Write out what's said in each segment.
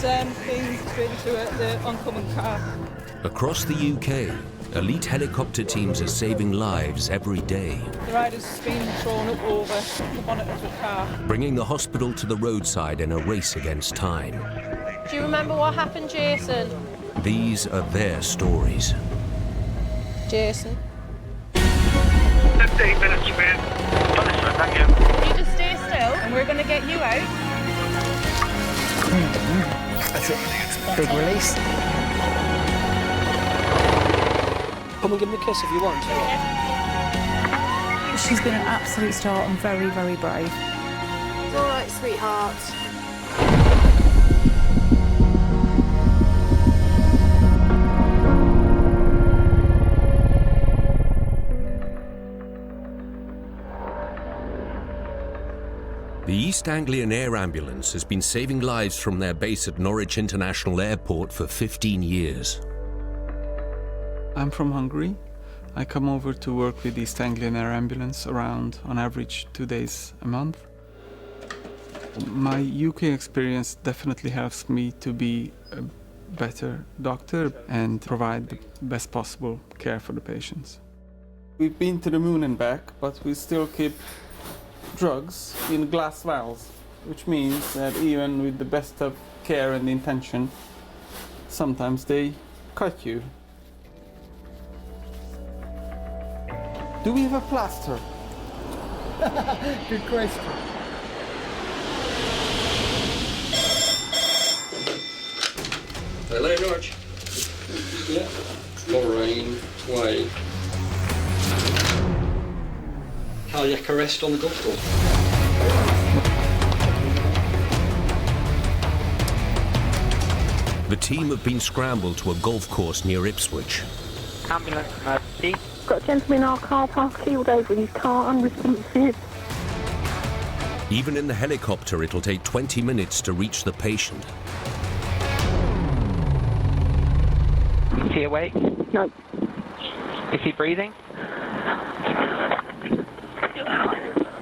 being driven to the oncoming car. Across the UK, elite helicopter teams are saving lives every day. The rider's been thrown up over the bonnet of the car. Bringing the hospital to the roadside in a race against time. Do you remember what happened, Jason? These are their stories. Jason? 15 minutes, man. Understood, thank you. You just stay still And we're going to get you out. That's it. Big release. Come and give me a kiss if you want. She's been an absolute star and very, very brave. It's all right, sweetheart. The East Anglian Air Ambulance has been saving lives from their base at Norwich International Airport for 15 years. I'm from Hungary. I come over to work with East Anglian Air Ambulance around, on average, 2 days a month. My UK experience definitely helps me to be a better doctor and provide the best possible care for the patients. We've been to the moon and back, but we still keep drugs in glass vials, which means that even with the best of care and intention, sometimes they cut you. Do we have a plaster? Good question. Hello, George. Yeah. Lorraine, Way. Cardiac arrest on the golf course. The team have been scrambled to a golf course near Ipswich. Ambulance emergency. Got a gentleman in our car park keeled over in his car, unresponsive. Even in the helicopter, it'll take 20 minutes to reach the patient. Is he awake? No. Is he breathing?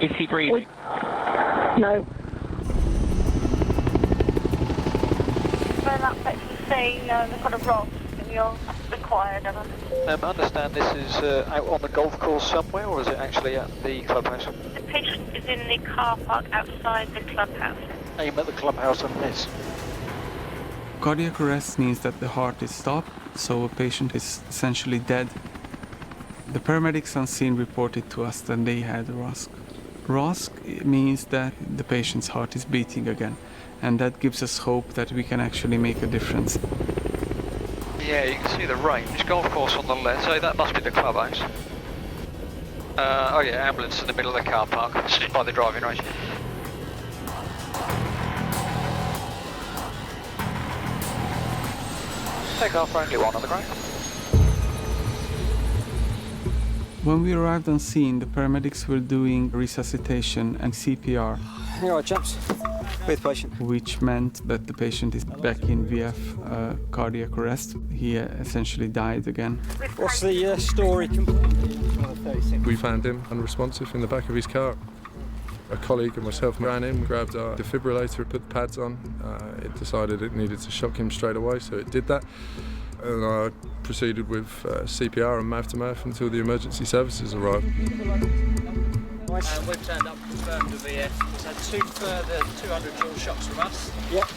Is he breathing? No. When that person's saying they've got a rod and you're required of them. I understand this is out on the golf course somewhere, or is it actually at the clubhouse? The patient is in the car park outside the clubhouse. Aim at the clubhouse and miss. Cardiac arrest means that the heart is stopped, so a patient is essentially dead. The paramedics on scene reported to us that they had ROSC. ROSC means that the patient's heart is beating again, and that gives us hope that we can actually make a difference. Yeah, you can see the range. Golf course on the left, so that must be the clubhouse. Oh yeah, ambulance in the middle of the car park, just by the driving range. Take off only one on the ground. When we arrived on scene, the paramedics were doing resuscitation and CPR. Here are chaps. With patient. Which meant that the patient is back in VF cardiac arrest. He essentially died again. What's the story? We found him unresponsive in the back of his car. A colleague and myself ran in, grabbed our defibrillator, put the pads on. It decided it needed to shock him straight away, so it did that. And I proceeded with CPR and mouth-to-mouth until the emergency services arrived. We've turned up, confirmed the VF. He's had 2 further 200 joule shocks from us. Yep.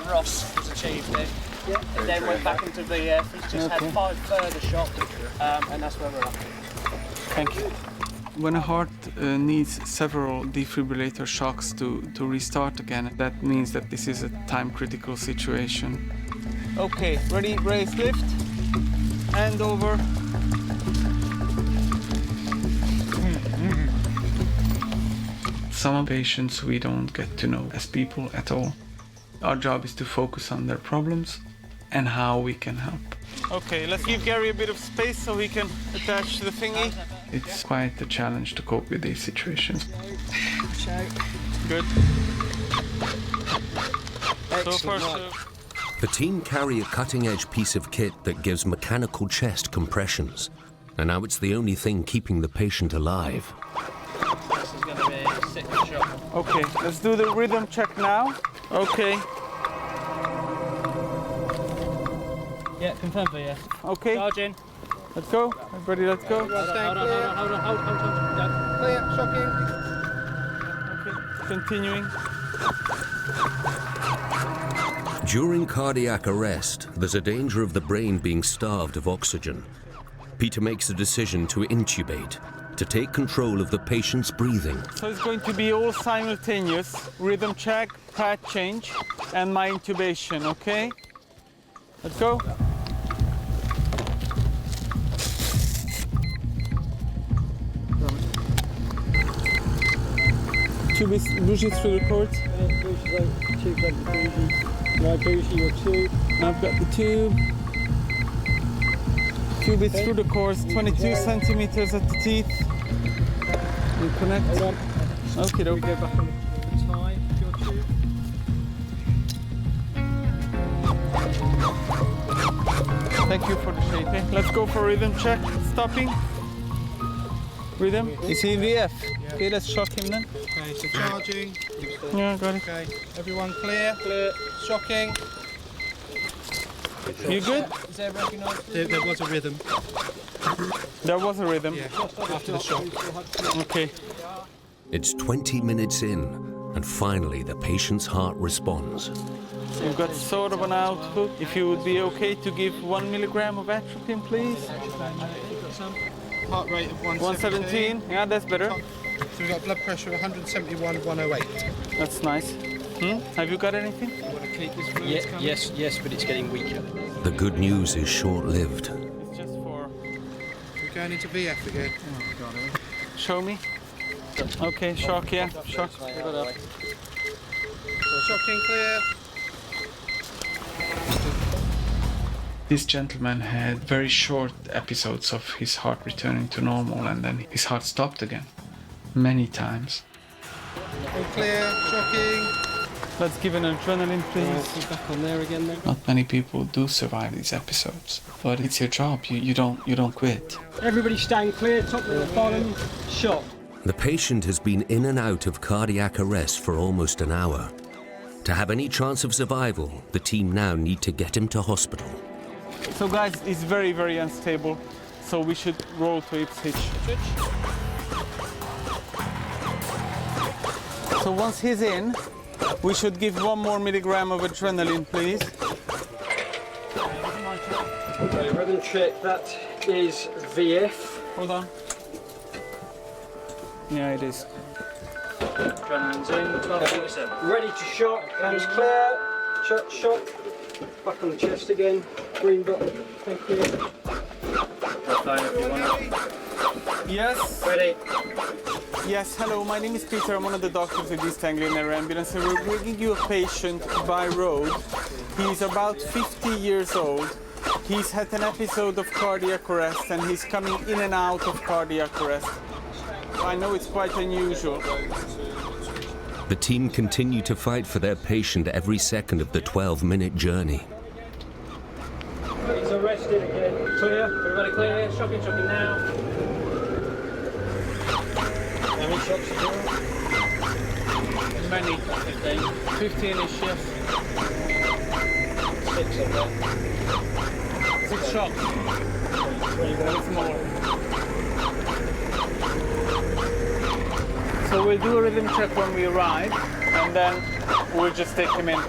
Ross was achieved there. Yep. And then went back into VF. He's just had 5 further shocks, and that's where we're up to. Thank you. When a heart needs several defibrillator shocks to restart again, that means that this is a time-critical situation. Okay, ready, raise, lift, hand over. Some patients we don't get to know as people at all. Our job is to focus on their problems and how we can help. Okay, let's give Gary a bit of space so he can attach the thingy. It's quite a challenge to cope with these situations. Good. Excellent. The team carry a cutting-edge piece of kit that gives mechanical chest compressions, and now it's the only thing keeping the patient alive. This is going to be a sick shot. Okay, let's do the rhythm check now. Okay. Yeah, confirm VF. Okay. Charging. Let's go. Everybody, let's go. Hold on. Clear, shocking. Okay. Continuing. During cardiac arrest, there's a danger of the brain being starved of oxygen. Peter makes a decision to intubate, to take control of the patient's breathing. So it's going to be all simultaneous, rhythm check, pad change, and my intubation, okay? Let's go. Tube is bougie through the cords. My bougie, your tube. I've got the tube. Tube is through the cords, 22 centimeters at the teeth. We connect. Okay, We go back on the tie, your tube. Thank you for the shaping. Let's go for rhythm check. Stopping. Rhythm. Is he in VF? Yeah. Okay, let's shock him then. Okay, so charging. Yeah, got it. Okay, everyone clear? Clear. Shocking. You good? Is there recognised? There was a rhythm. There was a rhythm. Yeah, after the shock. Okay. It's 20 minutes in, and finally the patient's heart responds. We've got sort of an output. If you would be okay to give 1 milligram of atropine, please. Heart rate of 117. Yeah, that's better. So we've got blood pressure of 171/108. That's nice. Have you got anything? You want to keep this fluid coming? Yes, but it's getting weaker. The good news is short-lived. It's just for... We're going into VF again. Show me. Okay, shock, yeah. Shock. Shocking, clear. This gentleman had very short episodes of his heart returning to normal, and then his heart stopped again. Many times. All clear, shocking. Let's give an adrenaline, please. Back on there again then. Not many people do survive these episodes, but it's your job. You don't quit. Everybody stand clear, top to the bottom, shot. The patient has been in and out of cardiac arrest for almost an hour. To have any chance of survival, the team now need to get him to hospital. So guys, it's very, very unstable, so we should roll to Ipswich. So once he's in, we should give 1 more milligram of adrenaline, please. Okay, rhythm check, that is VF. Hold on. Yeah, it is. Adrenaline's in, 1247. Ready to shock, hands clear, shock. Back on the chest again, green button, thank you. Yes? Ready. Yes, hello, my name is Peter. I'm one of the doctors at East Anglian Air Ambulance, and we're bringing you a patient by road. He's about 50 years old. He's had an episode of cardiac arrest, and he's coming in and out of cardiac arrest. I know it's quite unusual. The team continue to fight for their patient every second of the 12-minute journey. He's arrested again. Clear, everybody clear, shocking now. How many shocks are there? Many. 15-ish, yes. 6 of them. 6 shocks. That's more. So we'll do a rhythm check when we arrive, and then we'll just take him in.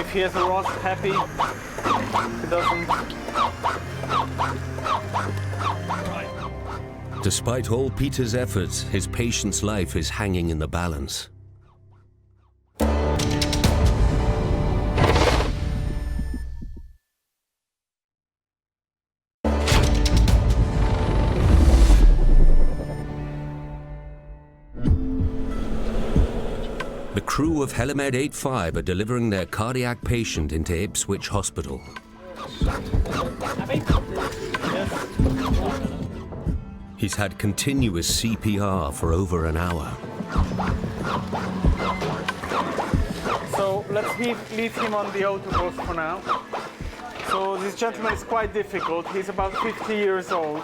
If he has a ROS, happy. If he doesn't. Despite all Peter's efforts, his patient's life is hanging in the balance. The crew of Helimed 85 are delivering their cardiac patient into Ipswich Hospital. He's had continuous CPR for over an hour. So let's leave him on the autobus for now. So this gentleman is quite difficult. He's about 50 years old.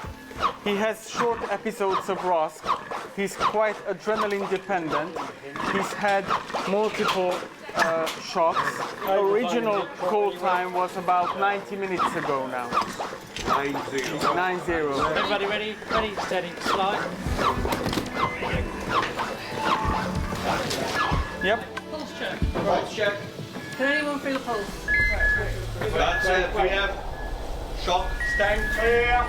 He has short episodes of ROSC. He's quite adrenaline dependent. He's had multiple shots. Original call time was about 90 minutes ago now. 9-0. Everybody ready? Ready, steady, slide. Yep. Pulse check. Pulse check. Can anyone feel the pulse? That's it, we have shock. Stand clear.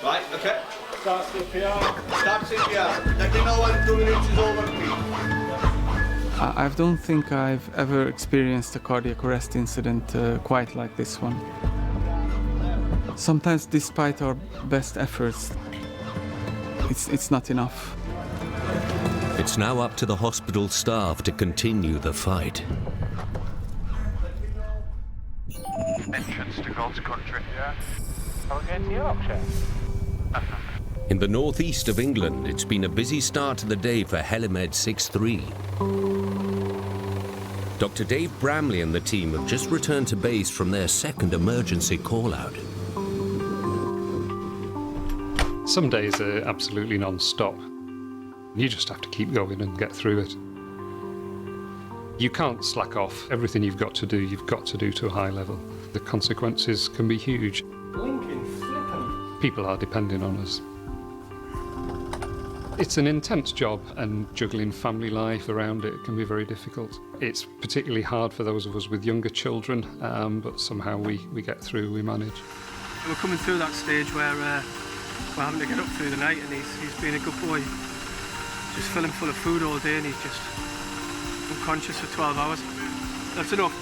Right, okay. Start CPR. Start CPR. Let me know when 2 minutes is over, please. I don't think I've ever experienced a cardiac arrest incident quite like this one. Sometimes, despite our best efforts, it's not enough. It's now up to the hospital staff to continue the fight. Entrance to God's country. Yeah. Are we going to Yorkshire? In the northeast of England, it's been a busy start to the day for Helimed 63. Dr. Dave Bramley and the team have just returned to base from their second emergency call-out. Some days are absolutely non-stop. You just have to keep going and get through it. You can't slack off. Everything you've got to do to a high level. The consequences can be huge. Blinking, flipping. People are depending on us. It's an intense job, and juggling family life around it can be very difficult. It's particularly hard for those of us with younger children, but somehow we get through, we manage. We're coming through that stage where we're having to get up through the night, and he's been a good boy. Just filling full of food all day, and he's just unconscious for 12 hours. That's enough.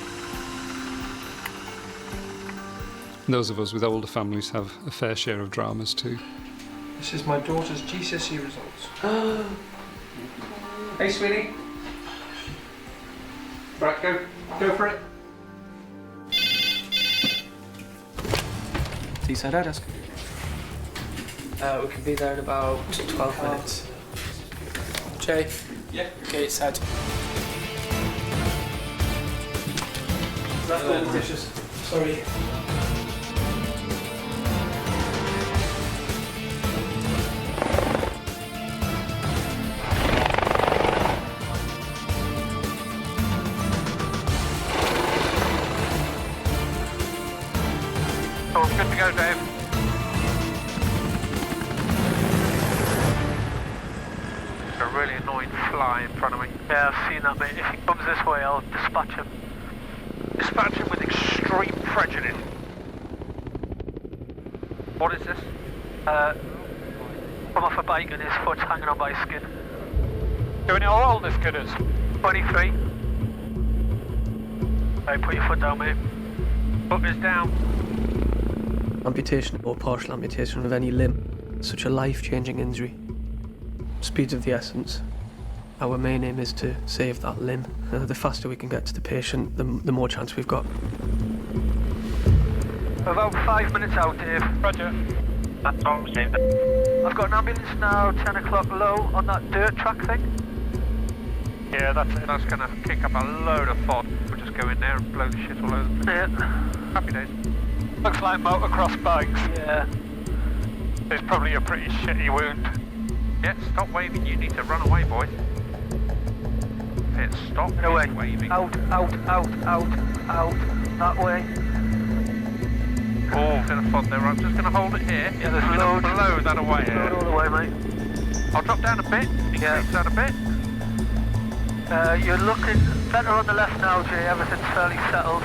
Those of us with older families have a fair share of dramas too. This is my daughter's GCSE results. Hey, sweetie. Right, go for it. Teeside air desk. We can be there in about 12 minutes. Jay? Yeah. Gateshead. That's all the dishes. Sorry. Oh, good to go, Dave. A really annoying fly in front of me. Yeah, I've seen that, mate. If he comes this way, I'll dispatch him. Dispatch him with extreme prejudice. What is this? Come off a bike and his foot's hanging on by his skin. Do we know how old this kid is? 23. Hey, put your foot down, mate. Foot is down. Amputation or partial amputation of any limb. Such a life-changing injury. Speed's of the essence. Our main aim is to save that limb. The faster we can get to the patient, the more chance we've got. About 5 minutes out, Dave. Roger. That's all, Dave. I've got an ambulance now, 10 o'clock low, on that dirt track thing. Yeah, that's it. That's going to kick up a load of fog. We'll just go in there and blow the shit all over the place. Yeah. Happy days. Looks like motocross bikes. Yeah. It's probably a pretty shitty wound. Yeah, stop waving. You need to run away, boy. It's stop waving. Out. That way. Oh, bit of fog there. I'm just going to hold it here. Yeah, there's I'm going to blow that away. Load all the way, mate. I'll drop down a bit. Increase that a bit. You're looking better on the left now, Jay. Everything's fairly settled.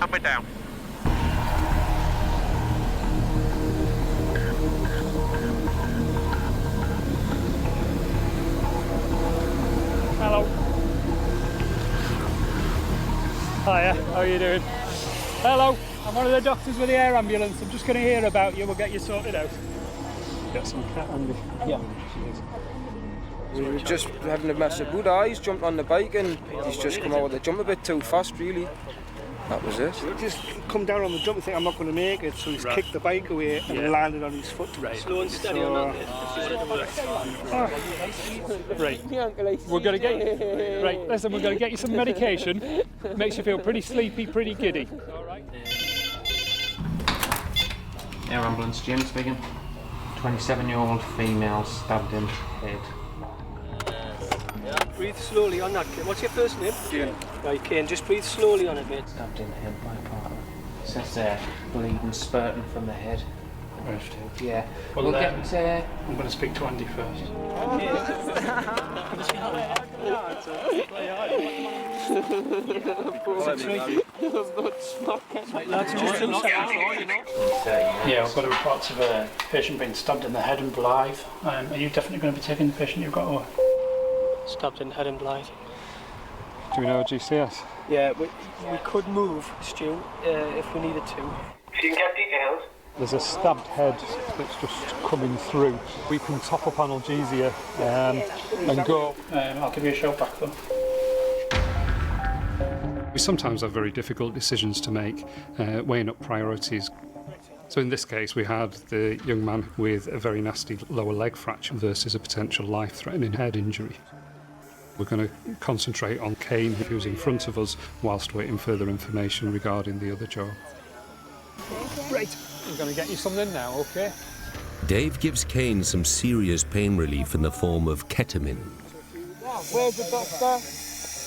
And we're down. Hello. Hiya, how are you doing? Hello, I'm one of the doctors with the air ambulance. I'm just going to hear about you. We'll get you sorted out. Got some cat on the... Yeah. We were just having a massive Buddha. He's jumped on the bike and he's just come out of the jump a bit too fast, really. That was it. Just come down on the jump and think I'm not going to make it, so he's kicked the bike away and landed on his foot. Right. Slow and steady on that. Right. We're going to get you. Right. Listen, we're going to get you some medication. Makes you feel pretty sleepy, pretty giddy. All right. Air ambulance, James speaking. 27-year-old female stabbed in the head. Breathe slowly on that. What's your first name? Kane. Right, Kane, just breathe slowly on it, mate. Stabbed in the head by a partner. It says there, bleeding, spurting from the head. Yeah. Well, we'll get. I'm going to speak to Andy first. Yeah, I've got a report of a patient being stabbed in the head in Blythe. Are you definitely going to be taking the patient you've got over? Stabbed in the head in Blythe. Do we know a GCS? Yeah, we could move, Stu, if we needed to. If you can get details. There's a stabbed head that's just coming through. We can top up analgesia and go. I'll give you a shout back though. We sometimes have very difficult decisions to make, weighing up priorities. So in this case, we had the young man with a very nasty lower leg fracture versus a potential life-threatening head injury. We're going to concentrate on Kane, who's in front of us, whilst waiting further information regarding the other job. Right, I'm going to get you something now, okay? Dave gives Kane some serious pain relief in the form of ketamine. Where's the doctor?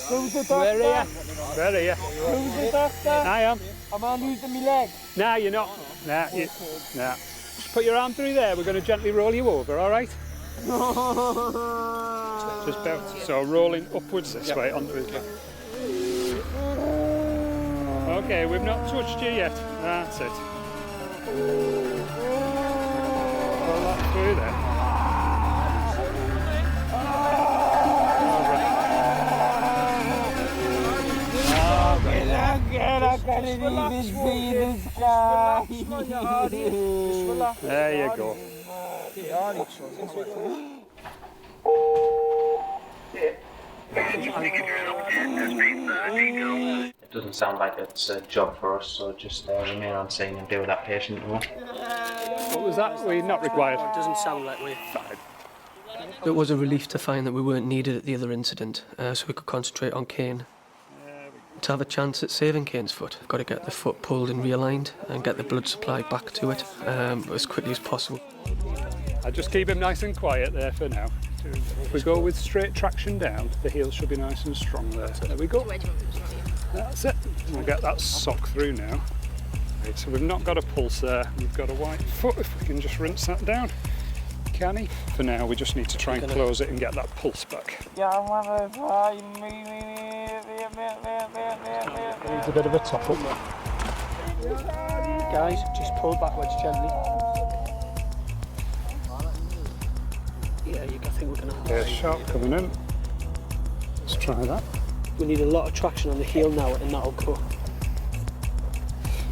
Who's the doctor? Where are you? Where are you? Who's the doctor? I am. I'm on losing my leg. Nah, you're not. Nah. Just put your arm through there. We're going to gently roll you over, all right? Just about. So rolling upwards this way onto his leg. Okay, we've not touched you yet. That's it. Roll that through there. There you go. It doesn't sound like it's a job for us, so just remain on scene and deal with that patient. What was that? We're not required. It doesn't sound like we're fine. It was a relief to find that we weren't needed at the other incident, so we could concentrate on Kane. To have a chance at saving Kane's foot, we've got to get the foot pulled and realigned and get the blood supply back to it as quickly as possible. I'll just keep him nice and quiet there for now. If we go with straight traction down, the heel should be nice and strong there. There we go. That's it. We'll get that sock through now. Right, so we've not got a pulse there. We've got a white foot. If we can just rinse that down. Can he? For now, we just need to try and close it and get that pulse back. Needs a bit of a top up. Guys, just pull backwards gently. Yeah, I think we're going to have Yeah, sharp coming in. Let's try that. We need a lot of traction on the heel now and that'll go.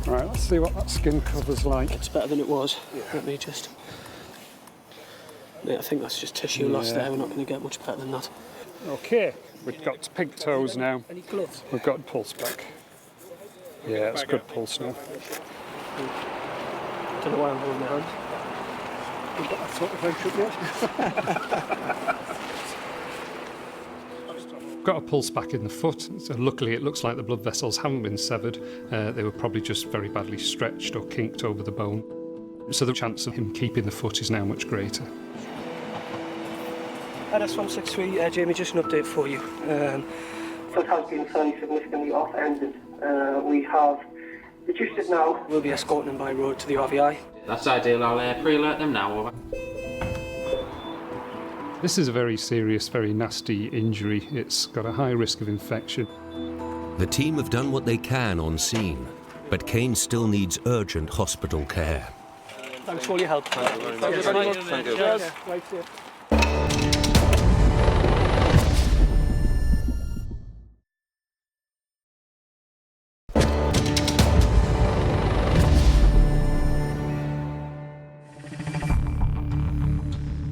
Right, let's see what that skin cover's like. It's better than it was. Yeah. Let me just... Yeah, I think that's just tissue loss there. We're not going to get much better than that. Okay, we've got pink toes now. Any gloves? We've got pulse back. Yeah, it's good pulse now. Don't know why I'm holding my hand. We've got that sort of friendship yet. Got a pulse back in the foot, so luckily it looks like the blood vessels haven't been severed. They were probably just very badly stretched or kinked over the bone. So the chance of him keeping the foot is now much greater. S0163, Jamie, just an update for you. Foot has been fairly significantly off-ended. We have reduced it now. We'll be escorting him by road to the RVI. That's ideal. I'll pre-alert them now. Over. This is a very serious, very nasty injury. It's got a high risk of infection. The team have done what they can on scene, but Kane still needs urgent hospital care. Thanks for all your help. Thank you very much. Thank you. Cheers. Right here.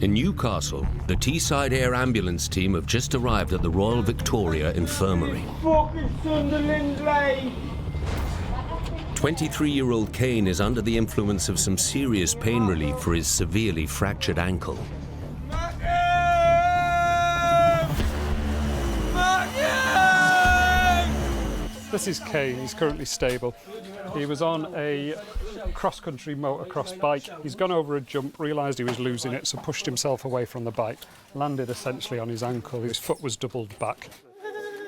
In Newcastle, the Teeside Air Ambulance team have just arrived at the Royal Victoria Infirmary. Fucking Sunderland, like! 23-year-old Kane is under the influence of some serious pain relief for his severely fractured ankle. This is Kane, he's currently stable. He was on a cross-country motocross bike. He's gone over a jump, realised he was losing it, so pushed himself away from the bike, landed essentially on his ankle. His foot was doubled back.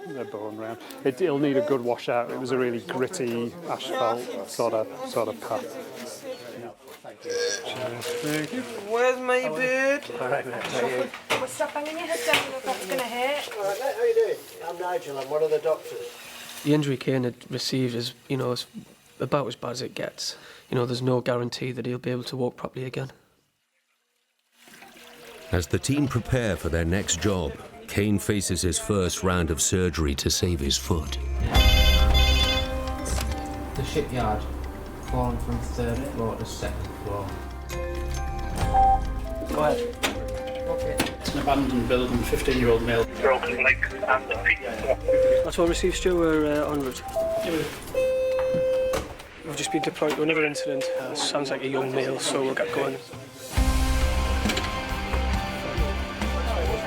They're bone round. It'll need a good washout. It was a really gritty asphalt sort of path. Thank you. Where's my bird? Well, stop banging your head down, that's going to hurt. All right, mate, how you doing? I'm Nigel, I'm one of the doctors. The injury Kane had received is, is about as bad as it gets. There's no guarantee that he'll be able to walk properly again. As the team prepare for their next job, Kane faces his first round of surgery to save his foot. The shipyard, fallen from 3rd floor to 2nd floor. Go ahead. Okay. It's an abandoned building, 15-year-old male. Broken leg and the feet. That's what received, Stu, we're en route. We've just been deployed to another incident. Sounds like a young male, so we'll get going.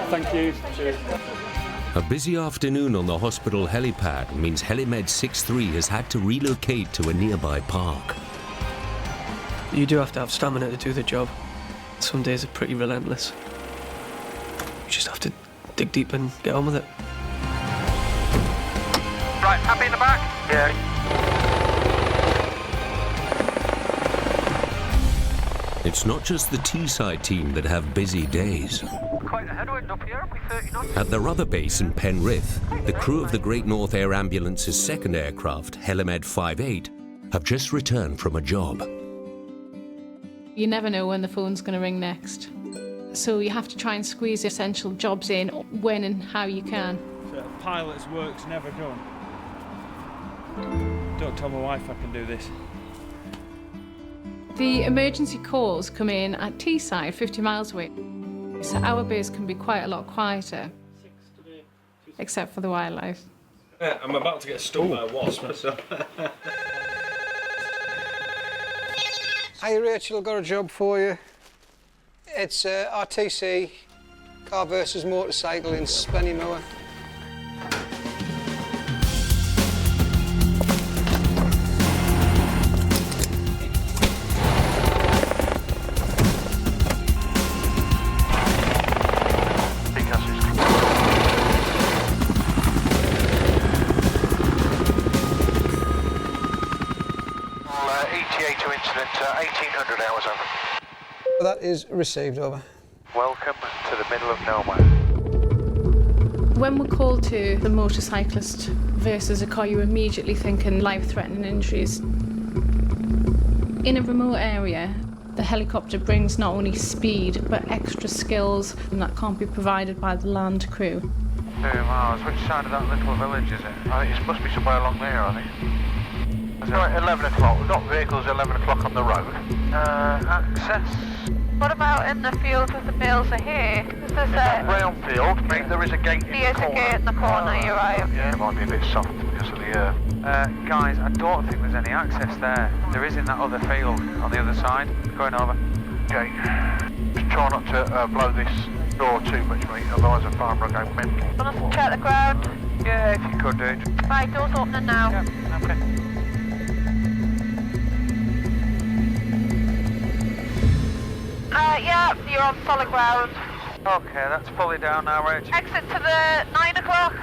Thank you. A busy afternoon on the hospital helipad means Helimed 63 has had to relocate to a nearby park. You do have to have stamina to do the job. Some days are pretty relentless. You just have to dig deep and get on with it. Right, happy in the back? Yeah. It's not just the Teeside team that have busy days. Quite a headwind up here, we 30 knots. At their other base in Penrith, the crew of the Great North Air Ambulance's second aircraft, Helimed 58, have just returned from a job. You never know when the phone's going to ring next. So you have to try and squeeze essential jobs in when and how you can. So pilot's work's never done. Don't tell my wife I can do this. The emergency calls come in at Teeside, 50 miles away. So our base can be quite a lot quieter, except for the wildlife. Yeah, I'm about to get stung by a wasp. Hey Rachel, I've got a job for you. It's RTC, car versus motorcycle in Spennymoor. ETA to incident, 1800 hours over. That is received, over. Welcome to the middle of nowhere. When we're called to the motorcyclist versus a car, you're immediately thinking life-threatening injuries. In a remote area, the helicopter brings not only speed, but extra skills that can't be provided by the land crew. 2 miles. Which side of that little village is it? I think it must be somewhere along there, I think. It's right, 11 o'clock. We've got vehicles at 11 o'clock on the road. Access. What about in the field with the bales are here? Is there a brown field? Mate, there is a gate in the corner. There's a gate in the corner, you're right. Yeah, it might be a bit soft because of the guys, I don't think there's any access there. There is in that other field on the other side. Going over. Okay. Just try not to blow this door too much, mate, otherwise the fire brigade will mental. Want us to check the ground? Yeah, if you could do it. Right, door's opening now. Yeah, okay. Yeah, you're on solid ground. Okay, that's fully down now, Rach. Exit to the 9 o'clock.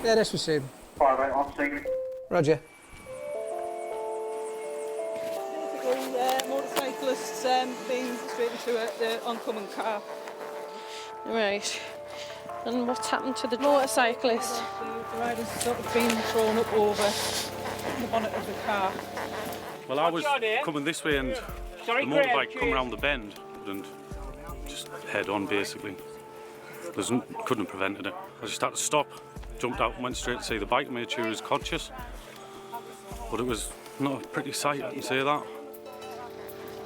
Yeah, that's received. Fire right off, Stephen. Roger. Motorcyclists being straight into the oncoming car. Right. And what's happened to the motorcyclist? The rider's sort of been thrown up over the bonnet of the car. Well, I was coming this way and the motorbike come around the bend and just head on basically. Couldn't have prevented it. I just had to stop, jumped out and went straight to see the bike, made sure he was conscious. But it was not a pretty sight, I can say that.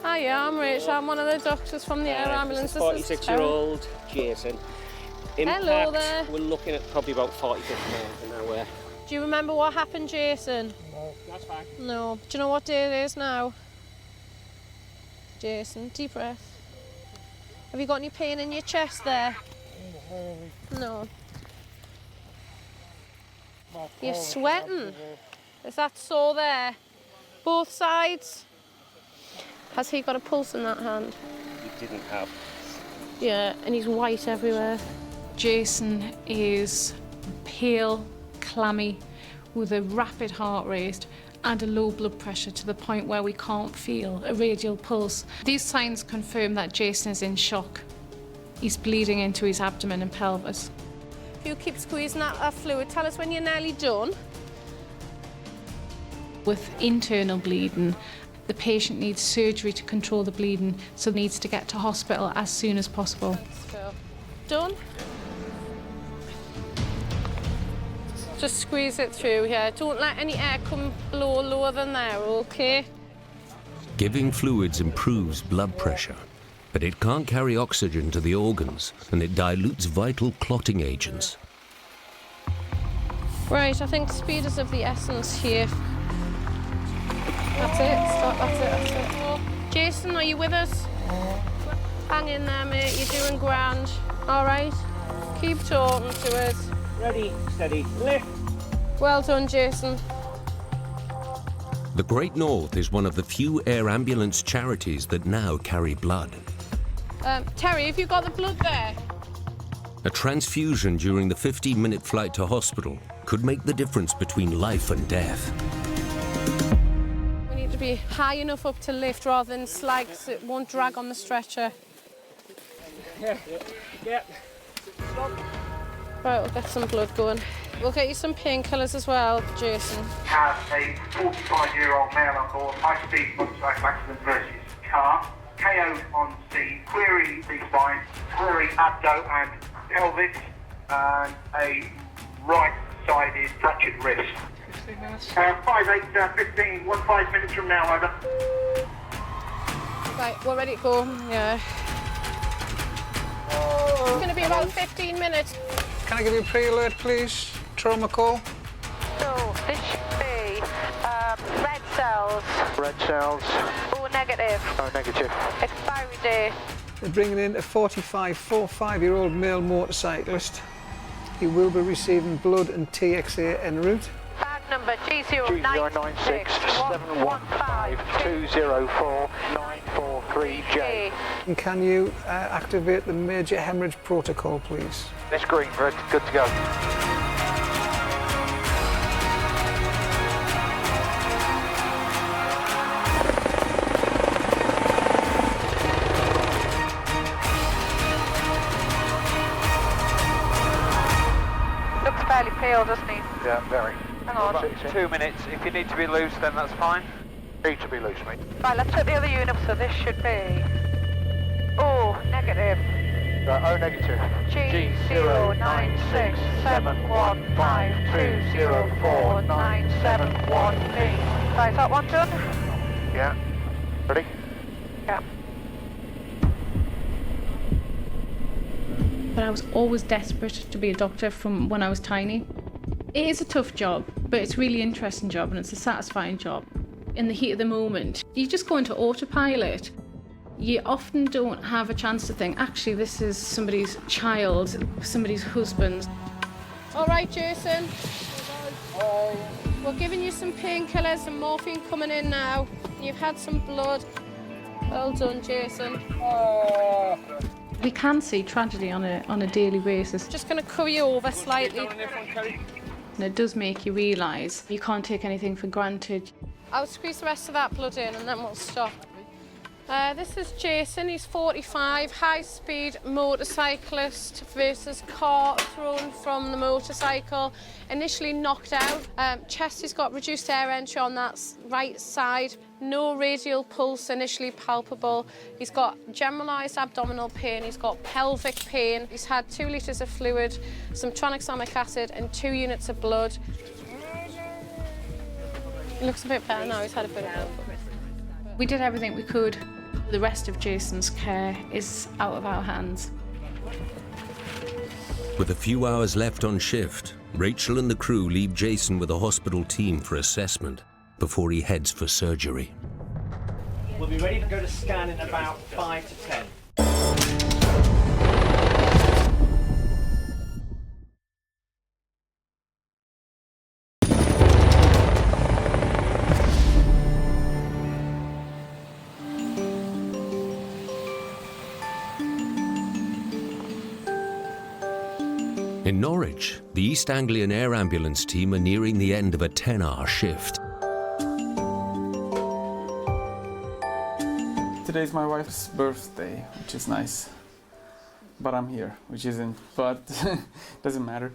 Hiya, I'm Rachel. I'm one of the doctors from the air ambulance. This is 46-year-old Jason. Impact, hello there. We're looking at probably about 45 miles an hour. Do you remember what happened, Jason? No, that's fine. No. Do you know what day it is now? Jason, deep breath. Have you got any pain in your chest there? No. You're sweating. Is that sore there? Both sides? Has he got a pulse in that hand? He didn't have. Yeah, and he's white everywhere. Jason is pale, clammy, with a rapid heart rate and a low blood pressure to the point where we can't feel a radial pulse. These signs confirm that Jason is in shock. He's bleeding into his abdomen and pelvis. If you keep squeezing that fluid, tell us when you're nearly done. With internal bleeding, the patient needs surgery to control the bleeding, so needs to get to hospital as soon as possible. Let's go. Done? Just squeeze it through here. Don't let any air come below lower than there, okay? Giving fluids improves blood pressure, but it can't carry oxygen to the organs, and it dilutes vital clotting agents. Right, I think speed is of the essence here. That's it, stop, that's it. Jason, are you with us? Hang in there, mate, you're doing grand. All right, keep talking to us. Ready, steady, lift. Well done, Jason. The Great North is one of the few air ambulance charities that now carry blood. Terry, have you got the blood there? A transfusion during the 15-minute flight to hospital could make the difference between life and death. We need to be high enough up to lift rather than slag so it won't drag on the stretcher. Yeah. Right, we'll get some blood going. We'll get you some painkillers as well, Jason. Have a 45-year-old male on board, high-speed motorcycle accident versus car. KO on scene, query the spine, query abdo and pelvis, and a right-sided fractured wrist. 15 minutes. 5-8-15, 15 minutes from now, over. Right, we're ready to go, yeah. It's going to be about 15 minutes. Can I give you a pre-alert, please? Trauma call. So this should be red cells. Red cells. O negative. Oh, negative. Expiry date. They're bringing in a 45-year-old male motorcyclist. He will be receiving blood and TXA en route. Bag number G096 715 204 943J. And can you activate the major hemorrhage protocol, please? It's green, red, good to go. Looks fairly pale, doesn't he? Yeah, very. Hang on. About 2 minutes. If you need to be loose, then that's fine. Need to be loose, mate. Right, let's check the other unit. So this should be O negative. O negative. G096 715 204 971B. Right, is that one done? Yeah. Ready? Yeah. But I was always desperate to be a doctor from when I was tiny. It is a tough job, but it's a really interesting job and it's a satisfying job. In the heat of the moment, you just go into autopilot. You often don't have a chance to think, actually, this is somebody's child, somebody's husband. All right, Jason. We're giving you some painkillers and morphine coming in now. You've had some blood. Well done, Jason. We can see tragedy on a daily basis. Just going to cover you over slightly. And it does make you realise you can't take anything for granted. I'll squeeze the rest of that blood in and then we'll stop. This is Jason, he's 45, high-speed motorcyclist versus car thrown from the motorcycle. Initially knocked out, chest has got reduced air entry on that right side, no radial pulse initially palpable. He's got generalised abdominal pain, he's got pelvic pain, he's had 2 litres of fluid, some tranexamic acid and 2 units of blood. He looks a bit better now, he's had a bit of blood. We did everything we could. The rest of Jason's care is out of our hands. With a few hours left on shift, Rachel and the crew leave Jason with a hospital team for assessment before he heads for surgery. We'll be ready to go to scan in about 5 to 10. In Norwich, the East Anglian Air Ambulance team are nearing the end of a 10-hour shift. Today's my wife's birthday, which is nice. But I'm here, which isn't, but doesn't matter.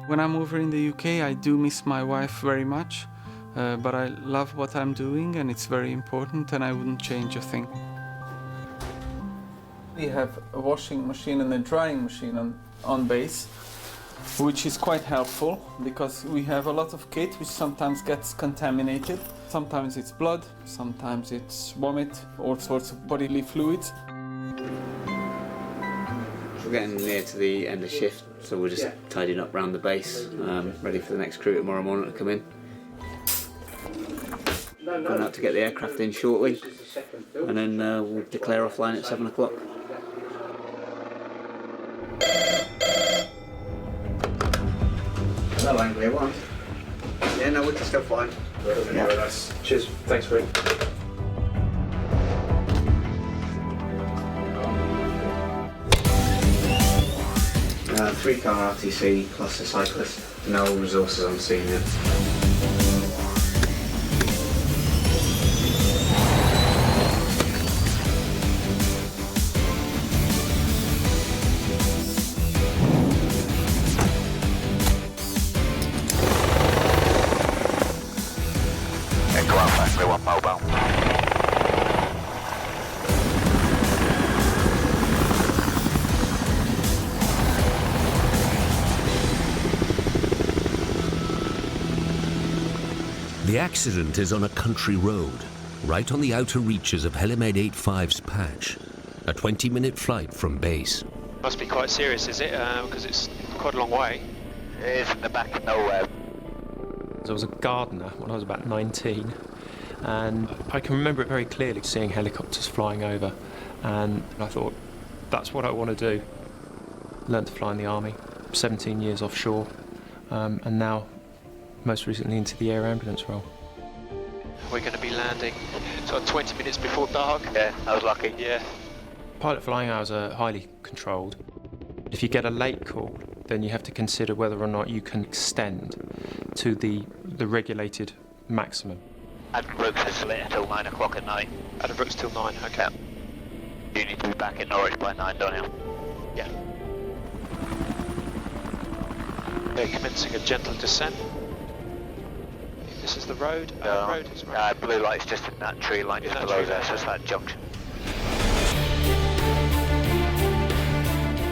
When I'm over in the UK, I do miss my wife very much, but I love what I'm doing and it's very important and I wouldn't change a thing. We have a washing machine and a drying machine on base, which is quite helpful because we have a lot of kit which sometimes gets contaminated. Sometimes it's blood, sometimes it's vomit, all sorts of bodily fluids. We're getting near to the end of shift, so we're just tidying up around the base, ready for the next crew tomorrow morning to come in. Going out to get the aircraft in shortly, and then we'll declare offline at 7 o'clock. Hello, Anglia 1. Yeah, no, we can still fly. Very nice. Cheers. Thanks, Rick. 3-car RTC plus a cyclist. No resources on scene yet. Echo Alpha, Anglia 1 mobile. The accident is on a country road, right on the outer reaches of Helimed 85's patch, a 20-minute flight from base. Must be quite serious, is it? Because it's quite a long way. It is in the back of nowhere. I was a gardener when I was about 19, and I can remember it very clearly, seeing helicopters flying over, and I thought, that's what I want to do. Learned to fly in the army, 17 years offshore, and now most recently into the air ambulance role. We're going to be landing sort of 20 minutes before dark. Yeah, I was lucky. Yeah. Pilot flying hours are highly controlled. If you get a late call, then you have to consider whether or not you can extend to the regulated maximum. Addenbrooke's is lit until 9 o'clock at night. Addenbrooke's till 9, okay. You need to be back in Norwich by 9, don't you? Yeah. They're commencing a gentle descent. This is the road. Road is right. Blue light's just in that tree line just below there, so it's that junction.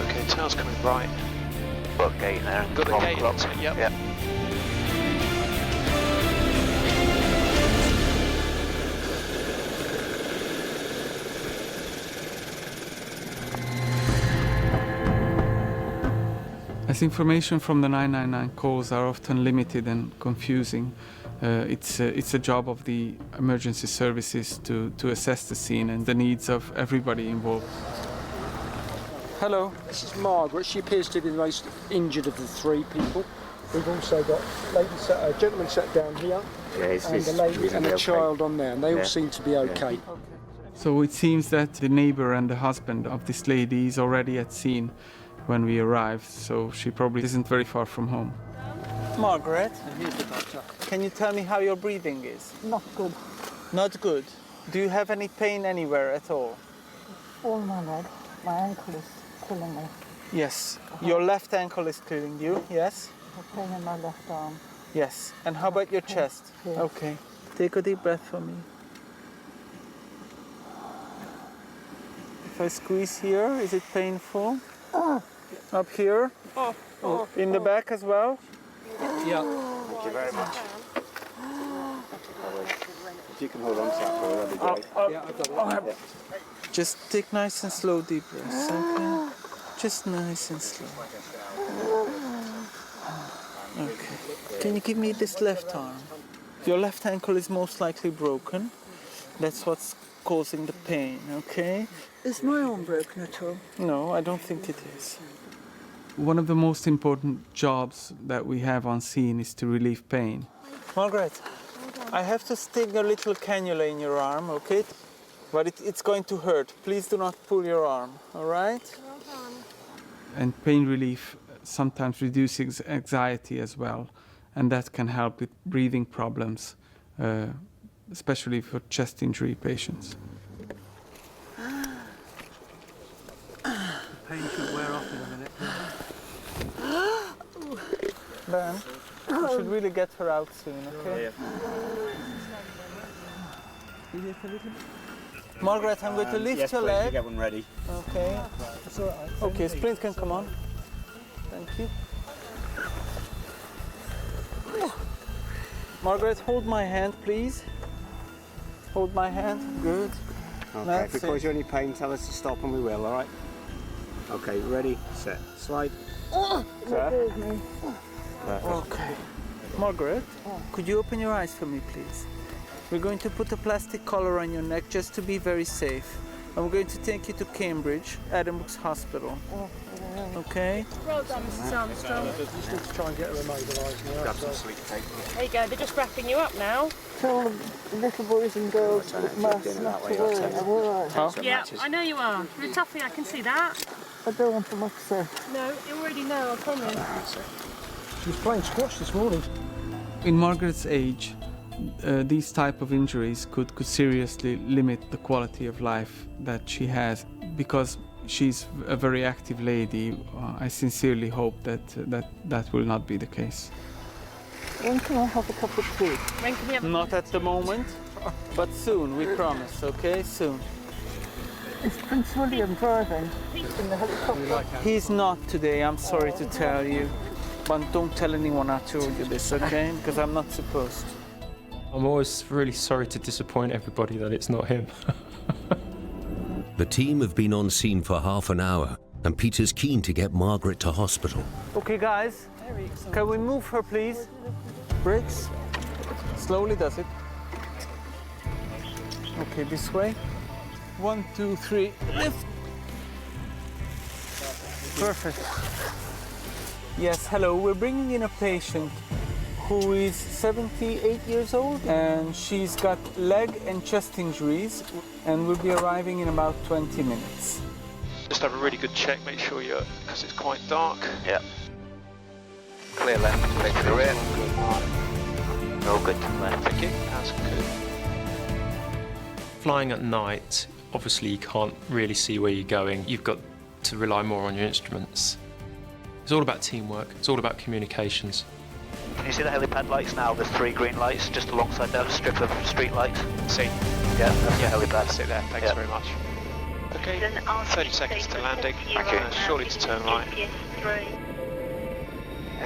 Okay, tail's coming right. Got a gate there. Got a gate on it, yep. As information from the 999 calls are often limited and confusing, it's a job of the emergency services to assess the scene and the needs of everybody involved. Hello, this is Margaret. She appears to be the most injured of the 3 people. We've also got a gentleman sat down here, and a lady and a child on there, and they all seem to be okay. So it seems that the neighbor and the husband of this lady is already at scene when we arrived, so she probably isn't very far from home. Margaret, can you tell me how your breathing is? Not good. Not good. Do you have any pain anywhere at all? All my leg. My ankle is killing me. Yes. Your left ankle is killing you, yes? A pain in my left arm. Yes. And how about your chest? Yes. Okay. Take a deep breath for me. If I squeeze here, is it painful? Up here? In the back as well? Yeah. Thank you very much. If you can hold on to that for that'd be great. Yeah, I've got it. Just take nice and slow deep breaths, okay? Just nice and slow. Okay. Can you give me this left arm? Your left ankle is most likely broken. That's what's causing the pain, okay? Is my arm broken at all? No, I don't think it is. One of the most important jobs that we have on scene is to relieve pain. Margaret, I have to stick a little cannula in your arm, okay? But it's going to hurt. Please do not pull your arm, all right? And pain relief sometimes reduces anxiety as well, and that can help with breathing problems, especially for chest injury patients. Pain should wear off in a minute. Ben, we should really get her out soon, okay? Margaret, I'm going to lift your leg. Yes, get one ready. Okay. Okay, Splint can come on. Thank you. Margaret, hold my hand, please. Hold my hand. Good. Okay, if we cause you any pain, tell us to stop and we will, all right? Okay, ready, set, slide. Okay. Margaret, could you open your eyes for me, please? We're going to put a plastic collar on your neck just to be very safe. And we're going to take you to Cambridge, Addenbrooke's Hospital. Okay? Well done, Mrs. Armstrong. Just need to try and get her immobilised now. Grab some sleep tape. There you go, they're just wrapping you up now. Tell the little boys and girls must not to worry. Yeah, I know you are. You're a toughie, I can see that. I don't want them upset. No, you already know, I promise. She was playing squash this morning. In Margaret's age, these type of injuries could seriously limit the quality of life that she has. Because she's a very active lady, I sincerely hope that will not be the case. When can I have a cup of tea? When can we have Not at the moment, but soon, we promise, okay? Soon. Is Prince William driving in the helicopter? He's not today, I'm sorry to tell you. But don't tell anyone I told you this, okay? Because I'm not supposed. I'm always really sorry to disappoint everybody that it's not him. The team have been on scene for half an hour, and Peter's keen to get Margaret to hospital. Okay, guys, can we move her, please? Brakes. Slowly does it. Okay, this way. 1, 2, 3, lift. Perfect. Yes, hello, we're bringing in a patient who is 78 years old, and she's got leg and chest injuries, and will be arriving in about 20 minutes. Just have a really good check, make sure you're, because it's quite dark. Yeah. Clear left, leg to the rear. All good to the left. Thank you. That's good. Flying at night, obviously you can't really see where you're going. You've got to rely more on your instruments. It's all about teamwork, it's all about communications. Can you see the helipad lights now? There's 3 green lights just alongside that strip of street lights. See? Yeah, that's the helipad. That's it there, thanks very much. Okay, 30 seconds to landing. Okay. Shortly to turn right.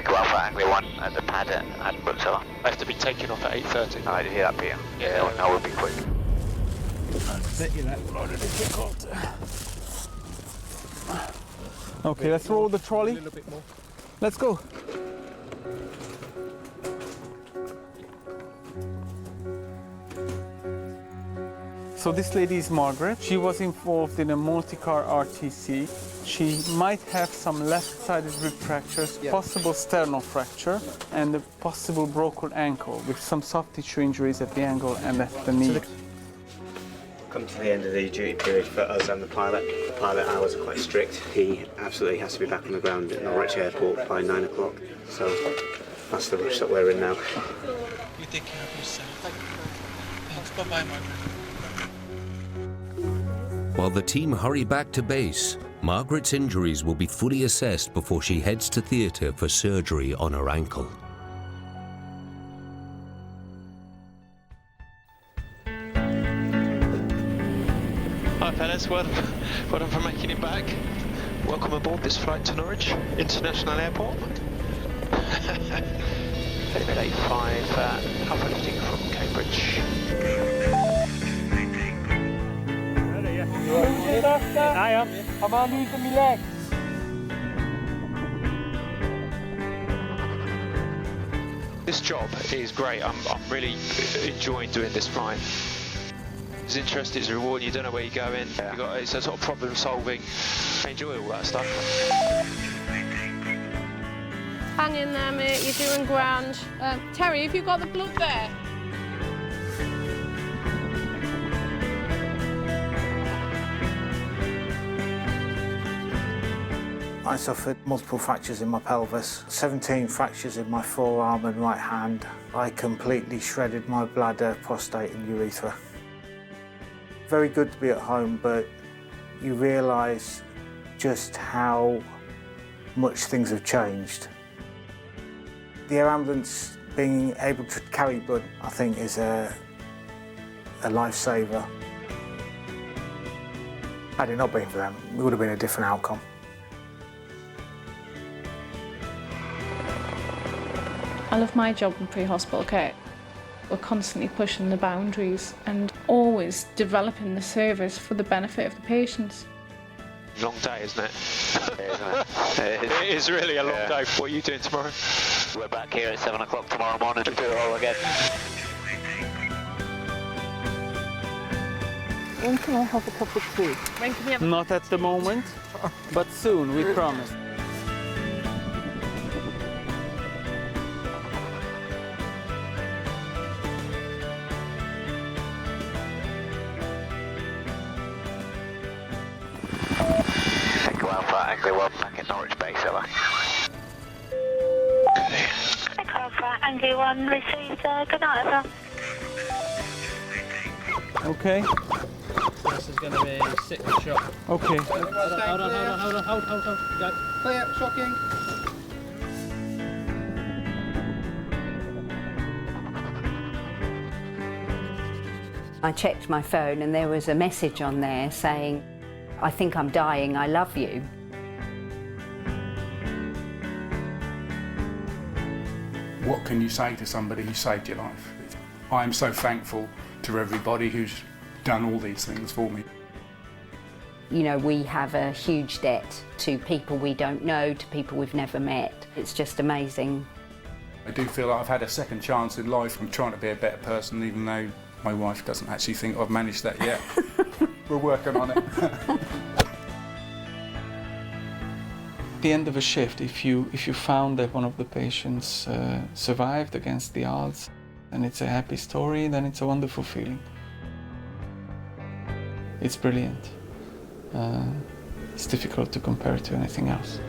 Go Alpha Anglia 1 at the pad at Addenbrooke's are. I have to be taken off at 8:30. I did hear that PM. Yeah, no, we'll be quick. Bet you that loaded it difficult. Okay, let's roll the trolley. A little bit more. Let's go. So this lady is Margaret. She was involved in a multi-car RTC. She might have some left-sided rib fractures, possible sternal fracture, and a possible broken ankle with some soft tissue injuries at the ankle and at the knee. Come to the end of the duty period for us and the pilot. The pilot hours are quite strict. He absolutely has to be back on the ground at Norwich Airport by 9 o'clock. So that's the rush that we're in now. You take care of yourself. Thanks. Bye-bye, Margaret. While the team hurry back to base, Margaret's injuries will be fully assessed before she heads to theatre for surgery on her ankle. Hi fellas, well done for making it back. Welcome aboard this flight to Norwich International Airport. Flight E05, Alpha lifting from Cambridge. I am. Am I losing my legs? This job is great. I'm really enjoying doing this flying. It's interesting, it's rewarding, you don't know where you're going. It's a sort of problem solving. I enjoy all that stuff. Hang in there, mate, you're doing grand. Terry, have you got the blood there? I suffered multiple fractures in my pelvis, 17 fractures in my forearm and right hand. I completely shredded my bladder, prostate and urethra. Very good to be at home, but you realise just how much things have changed. The air ambulance being able to carry blood, I think, is a lifesaver. Had it not been for them, it would have been a different outcome. I love my job in pre-hospital care. We're constantly pushing the boundaries and always developing the service for the benefit of the patients. Long day, isn't it? It is really a long day. What are you doing tomorrow? We're back here at 7 o'clock tomorrow morning to do it all again. When can I have a cup of tea? When can we have Not at the moment, but soon, we promise. Echo Alpha, Anglia 1, back at Norwich Base, over. Echo Alpha, Anglia 1, received. Good night, over. Okay. This is going to be sickness shock. Okay. Hold on. Go. Clear, shocking. I checked my phone and there was a message on there saying, "I think I'm dying, I love you." What can you say to somebody who saved your life? I am so thankful to everybody who's done all these things for me. You know, we have a huge debt to people we don't know, to people we've never met. It's just amazing. I do feel like I've had a second chance in life. I'm trying to be a better person, even though my wife doesn't actually think I've managed that yet. We're working on it. At the end of a shift, if you found that one of the patients survived against the odds, and it's a happy story, then it's a wonderful feeling. It's brilliant. It's difficult to compare to anything else.